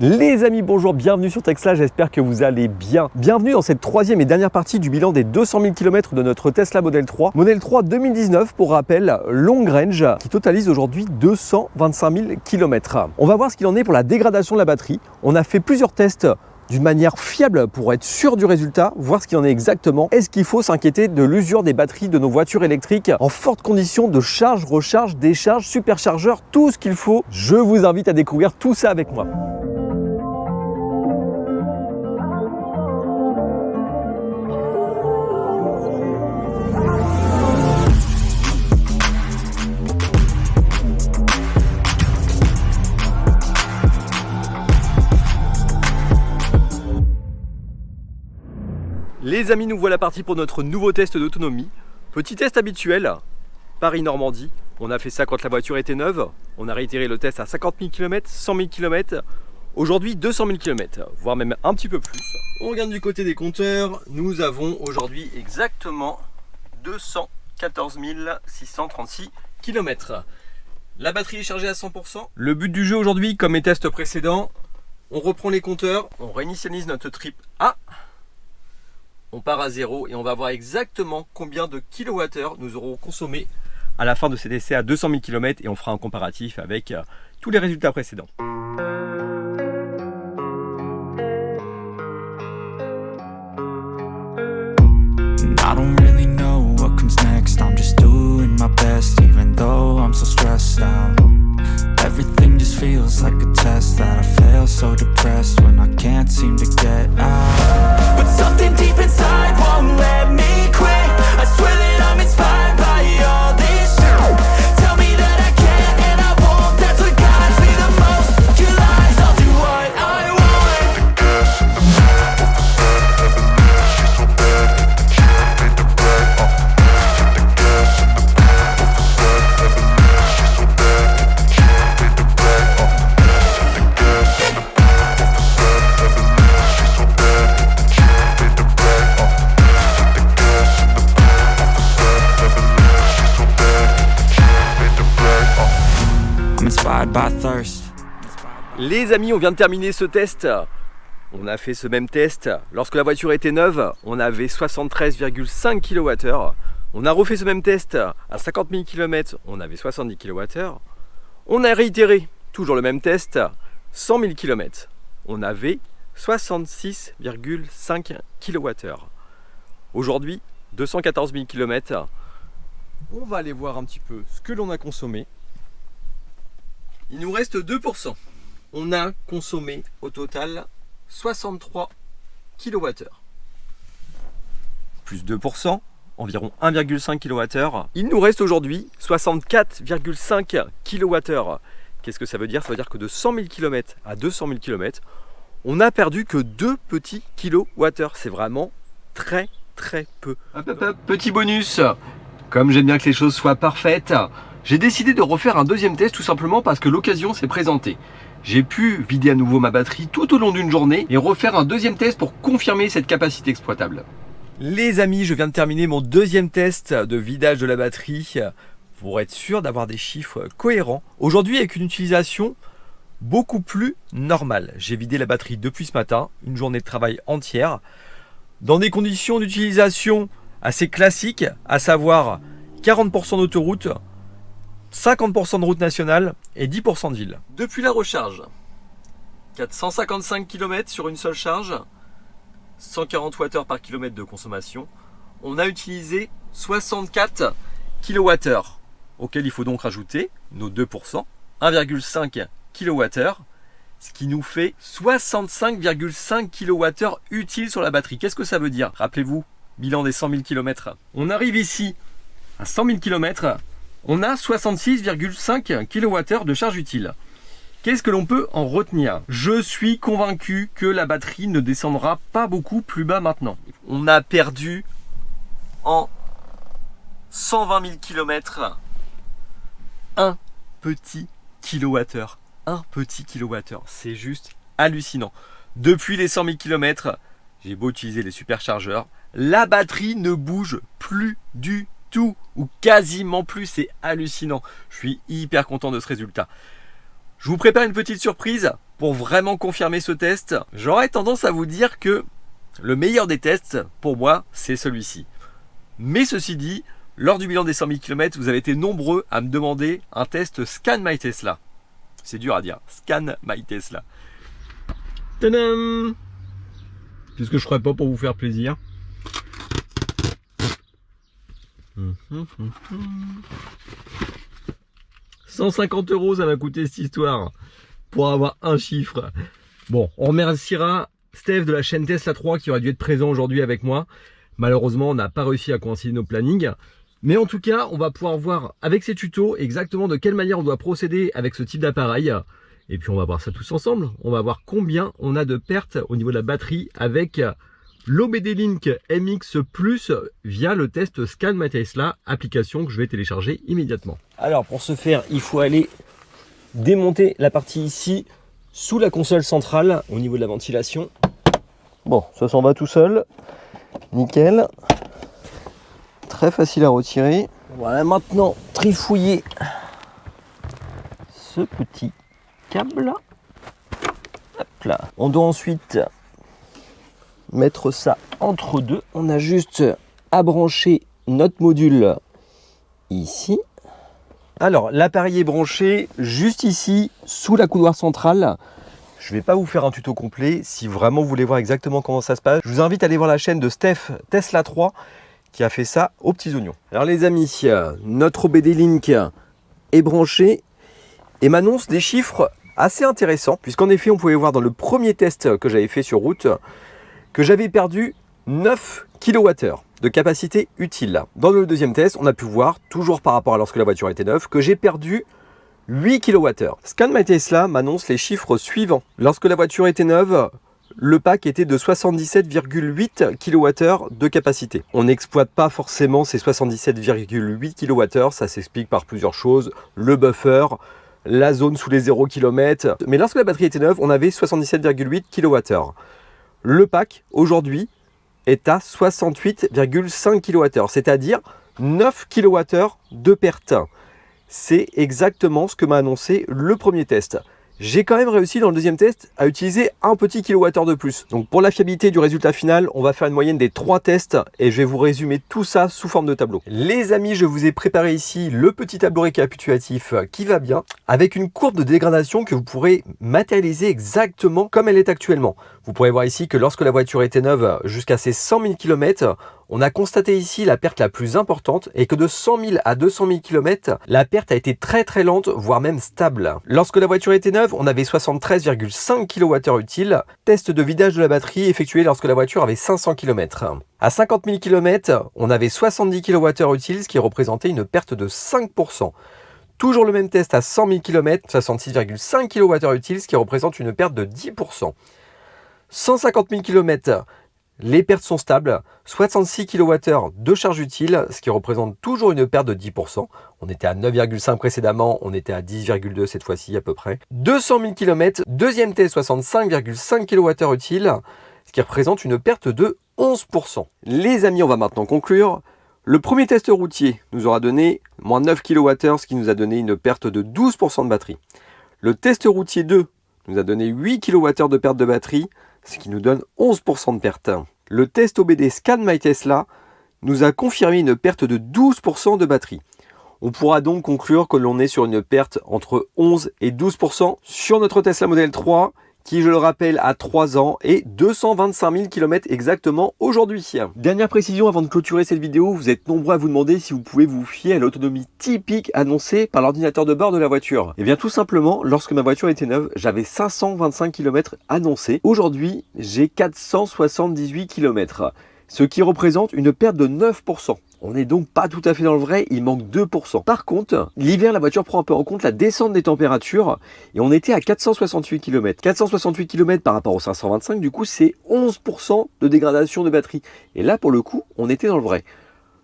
Les amis, bonjour, bienvenue sur Tesla, j'espère que vous allez bien. Bienvenue dans cette troisième et dernière partie du bilan des 200 000 km de notre Tesla Model 3. Model 3 2019, pour rappel, long range, qui totalise aujourd'hui 225 000 km. On va voir ce qu'il en est pour la dégradation de la batterie. On a fait plusieurs tests d'une manière fiable pour être sûr du résultat, voir ce qu'il en est exactement. Est-ce qu'il faut s'inquiéter de l'usure des batteries de nos voitures électriques en forte condition de charge, recharge, décharge, superchargeur, tout ce qu'il faut? Je vous invite à découvrir tout ça avec moi. Les amis, nous voilà partis pour notre nouveau test d'autonomie. Petit test habituel, Paris-Normandie. On a fait ça quand la voiture était neuve. On a réitéré le test à 50 000 km, 100 000 km. Aujourd'hui, 200 000 km, voire même un petit peu plus. On regarde du côté des compteurs. Nous avons aujourd'hui exactement 214 636 km. La batterie est chargée à 100%. Le but du jeu aujourd'hui, comme mes tests précédents, on reprend les compteurs, on réinitialise notre trip A. On part à 0 et on va voir exactement combien de kilowattheures nous aurons consommé à la fin de cet essai à 200 000 km et on fera un comparatif avec tous les résultats précédents. I don't really know what comes next. I'm just doing my best even though I'm so stressed out. Everything just feels like a test that I fail, so depressed when I can't seem to get out. But something deep inside won't let me quit. I swear that I'm inspired by all this shit. Tell me that I can't and I won't. That's what guides me the most. Your lies, I'll do what I want. The gas in the back of the set, heaven knows she's so bad. She made the brag, the gas in the back of the set, heaven knows she's so bad. She made the brag, the gas in the back of the set, heaven knows she's so bad. She made the brag, the gas in the back of the set, heaven knows she's so bad. She made the brag, I'm inspired by thirst. Les amis, on vient de terminer ce test. On a fait ce même test lorsque la voiture était neuve, on avait 73,5 kWh. On a refait ce même test à 50 000 km, on avait 70 kWh. On a réitéré toujours le même test, 100 000 km, on avait 66,5 kWh. Aujourd'hui, 214 000 km, on va aller voir un petit peu ce que l'on a consommé. Il nous reste 2%. On a consommé au total 63 kWh. Plus 2%, environ 1,5 kWh. Il nous reste aujourd'hui 64,5 kWh. Qu'est-ce que ça veut dire? Ça veut dire que de 100 000 km à 200 000 km, on n'a perdu que 2 petits kWh. C'est vraiment très peu. Petit bonus, comme j'aime bien que les choses soient parfaites, j'ai décidé de refaire un deuxième test tout simplement parce que l'occasion s'est présentée. J'ai pu vider à nouveau ma batterie tout au long d'une journée et refaire un deuxième test pour confirmer cette capacité exploitable. Les amis, je viens de terminer mon deuxième test de vidage de la batterie pour être sûr d'avoir des chiffres cohérents. Aujourd'hui, avec une utilisation beaucoup plus normale. J'ai vidé la batterie depuis ce matin, une journée de travail entière, dans des conditions d'utilisation assez classiques, à savoir 40% d'autoroute, 50% de route nationale et 10% de ville. Depuis la recharge, 455 km sur une seule charge, 140 Wh par kilomètre de consommation. On a utilisé 64 kWh, auquel il faut donc rajouter nos 2%, 1,5 kWh, ce qui nous fait 65,5 kWh utiles sur la batterie. Qu'est-ce que ça veut dire? Rappelez-vous, bilan des 100 000 km. On arrive ici à 100 000 km. On a 66,5 kWh de charge utile. Qu'est-ce que l'on peut en retenir? Je suis convaincu que la batterie ne descendra pas beaucoup plus bas maintenant. On a perdu en 120 000 km un petit kilowattheure. Un petit kilowattheure. C'est juste hallucinant. Depuis les 100 000 km, j'ai beau utiliser les superchargeurs, la batterie ne bouge plus du tout ou quasiment plus. C'est hallucinant. Je suis hyper content de ce résultat. Je vous prépare une petite surprise pour vraiment confirmer ce test. J'aurais tendance à vous dire que le meilleur des tests, pour moi, c'est celui-ci. Mais ceci dit, lors du bilan des 100 000 km, vous avez été nombreux à me demander un test Scan My Tesla. C'est dur à dire, Scan My Tesla. Tadam! Qu'est-ce que je ferais pas pour vous faire plaisir? 150 € ça m'a coûté cette histoire pour avoir un chiffre. Bon, on remerciera Steph de la chaîne Tesla 3 qui aurait dû être présent aujourd'hui avec moi. Malheureusement, on n'a pas réussi à coïncider nos plannings. Mais en tout cas, on va pouvoir voir avec ces tutos exactement de quelle manière on doit procéder avec ce type d'appareil. Et puis on va voir ça tous ensemble. On va voir combien on a de pertes au niveau de la batterie avec l'OBD Link MX Plus via le test Scan My Tesla, application que je vais télécharger immédiatement. Alors pour ce faire, il faut aller démonter la partie ici sous la console centrale au niveau de la ventilation. Bon, ça s'en va tout seul. Nickel. Très facile à retirer. Voilà, maintenant trifouiller ce petit câble. Hop là. On doit ensuite mettre ça entre deux. On a juste à brancher notre module ici. Alors l'appareil est branché juste ici sous la coudoir centrale. Je ne vais pas vous faire un tuto complet. Si vraiment vous voulez voir exactement comment ça se passe, je vous invite à aller voir la chaîne de Steph Tesla 3 qui a fait ça aux petits oignons. Alors les amis, notre OBD Link est branché et m'annonce des chiffres assez intéressants, puisqu'en effet on pouvait voir dans le premier test que j'avais fait sur route que j'avais perdu 9 kWh de capacité utile. Dans le deuxième test, on a pu voir, toujours par rapport à lorsque la voiture était neuve, que j'ai perdu 8 kWh. Scan My Tesla m'annonce les chiffres suivants. Lorsque la voiture était neuve, le pack était de 77,8 kWh de capacité. On n'exploite pas forcément ces 77,8 kWh, ça s'explique par plusieurs choses. Le buffer, la zone sous les 0 km. Mais lorsque la batterie était neuve, on avait 77,8 kWh. Le pack, aujourd'hui, est à 68,5 kWh, c'est-à-dire 9 kWh de perte. C'est exactement ce que m'a annoncé le premier test. J'ai quand même réussi dans le deuxième test à utiliser un petit kilowattheure de plus. Donc pour la fiabilité du résultat final, on va faire une moyenne des 3 tests et je vais vous résumer tout ça sous forme de tableau. Les amis, je vous ai préparé ici le petit tableau récapitulatif qui va bien, avec une courbe de dégradation que vous pourrez matérialiser exactement comme elle est actuellement. Vous pourrez voir ici que lorsque la voiture était neuve jusqu'à ses 100 000 km, on a constaté ici la perte la plus importante et que de 100 000 à 200 000 km, la perte a été très lente, voire même stable. Lorsque la voiture était neuve, on avait 73,5 kWh utiles. Test de vidage de la batterie effectué lorsque la voiture avait 500 km. À 50 000 km, on avait 70 kWh utiles, ce qui représentait une perte de 5%. Toujours le même test à 100 000 km, 66,5 kWh utiles, ce qui représente une perte de 10%. 150 000 km, les pertes sont stables, 66 kWh de charge utile, ce qui représente toujours une perte de 10%. On était à 9,5 précédemment, on était à 10,2 cette fois-ci à peu près. 200 000 km, deuxième test, 65,5 kWh utile, ce qui représente une perte de 11%. Les amis, on va maintenant conclure. Le premier test routier nous aura donné moins 9 kWh, ce qui nous a donné une perte de 12% de batterie. Le test routier 2 nous a donné 8 kWh de perte de batterie, ce qui nous donne 11% de perte. Le test OBD Scan My Tesla nous a confirmé une perte de 12% de batterie. On pourra donc conclure que l'on est sur une perte entre 11 et 12% sur notre Tesla Model 3, qui, je le rappelle, a 3 ans et 225 000 km exactement aujourd'hui. Dernière précision avant de clôturer cette vidéo, vous êtes nombreux à vous demander si vous pouvez vous fier à l'autonomie typique annoncée par l'ordinateur de bord de la voiture. Et bien tout simplement, lorsque ma voiture était neuve, j'avais 525 km annoncés. Aujourd'hui, j'ai 478 km, ce qui représente une perte de 9%. On n'est donc pas tout à fait dans le vrai, il manque 2%. Par contre, l'hiver, la voiture prend un peu en compte la descente des températures et on était à 468 km. 468 km par rapport aux 525, du coup, c'est 11% de dégradation de batterie. Et là, pour le coup, on était dans le vrai.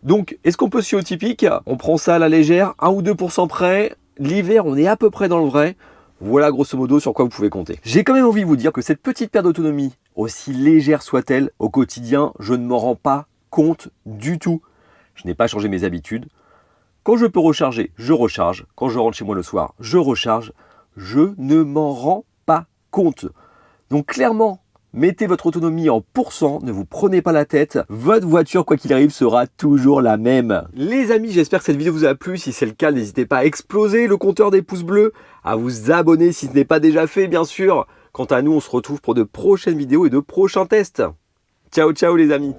Donc, est-ce qu'on peut se fier au typique? On prend ça à la légère, 1 ou 2% près. L'hiver, on est à peu près dans le vrai. Voilà grosso modo sur quoi vous pouvez compter. J'ai quand même envie de vous dire que cette petite perte d'autonomie, aussi légère soit-elle, au quotidien, je ne m'en rends pas compte du tout. Je n'ai pas changé mes habitudes. Quand je peux recharger, je recharge. Quand je rentre chez moi le soir, je recharge. Je ne m'en rends pas compte. Donc clairement, mettez votre autonomie en pourcent, ne vous prenez pas la tête. Votre voiture, quoi qu'il arrive, sera toujours la même. Les amis, j'espère que cette vidéo vous a plu. Si c'est le cas, n'hésitez pas à exploser le compteur des pouces bleus, à vous abonner si ce n'est pas déjà fait, bien sûr. Quant à nous, on se retrouve pour de prochaines vidéos et de prochains tests. Ciao, ciao les amis.